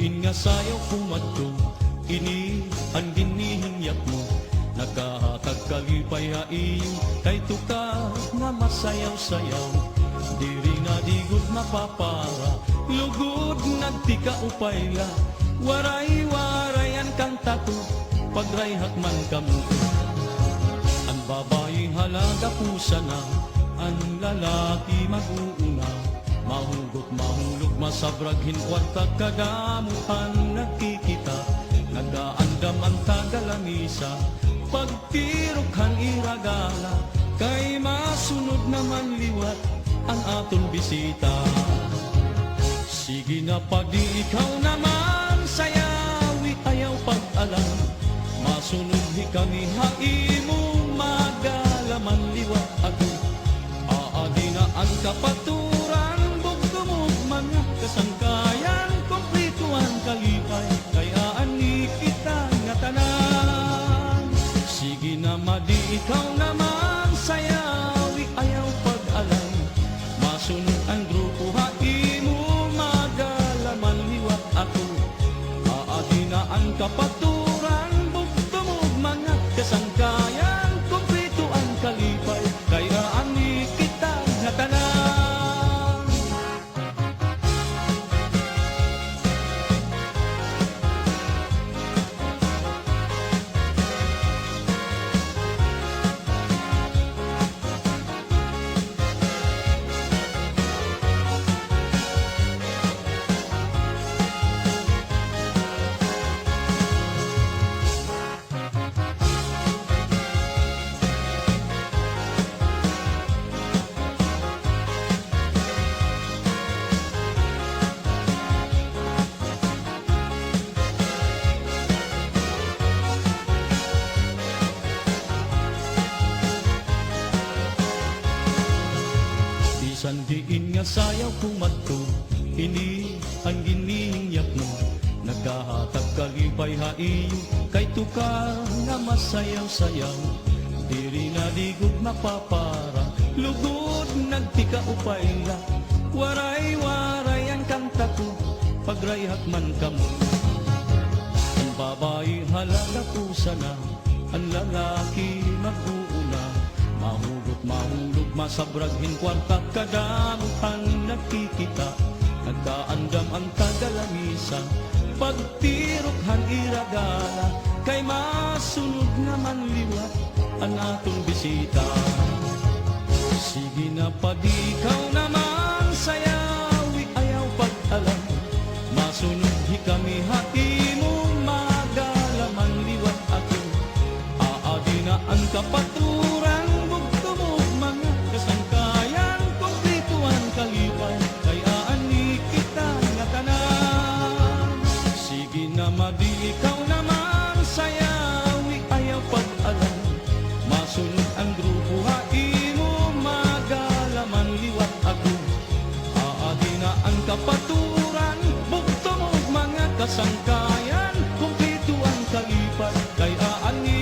diin nga sayaw kumadto, ini ang ginihinyak mo. Nagahatag kalipay haiyo, kay tuka nga masayaw-sayaw. Diri nga digud mapapara, lugod nagtika upayla. Waray-warayan kang tato, pagrayhak man kamo. Ang babae halaga pusa na, ang lalaki mag-uuna. Mahugot mahulog masabrag hinkwat kadamuhan nakikita. Nagaandam ang tagalamisa, pagtirokhan iragala. Kay masunod naman liwat ang aton bisita. Sige na pag di ikaw naman sayawi ayaw pag-alam. Masunod di kami haimo magalaman liwat ako. Aadi na ang kapaturan, bugtumog mga kasangkayan, kumplito ang kalipay, kaya ani kita nga tanan. Sige na madi ikaw naman sayawi ayaw pag-alam. Masunod ang grupo haimo magalaman liwat ako. Aadi na ang kapaturan, bugtumog mga kasangkayan, kumplito ang kalipay, kaya ani kita nga tanan. Bisan diin nga sayaw kumadto, ini ang ginihinyak mo. Nagahatag kalipay haiyo, kay tuka nga masayaw-sayaw. Diri na digud mapapara, lugod nagtika upayla. Waray-warayan kang tato, pagrayhak man kamo. Ang babae halaga pusa na, ang lalaki mag-uuna. Mahugot mahulog masabrag hinkwart kadamuhan nakikita. Nagkaandam ang tagalamisa, pagtirokhan iragala. Kay masunod naman liwat ang atong bisita. Sige na pag ikaw naman sayawi ayaw pag-alam. Masunod hi kami haimo magalaman liwat ako. Aadi na ang kapaturan, bugtumog mga kasangkayan, kumplito ang kalipay, kaya ani kita nga tanan. Sige na madi ikaw naman sayawi ayaw pag-alam. Masunod ang grupo haimo magalaman liwat ako. Aadi na ang kapaturan, bugtumog mga kasangkayan, kumplito ang kalipay, kaya ani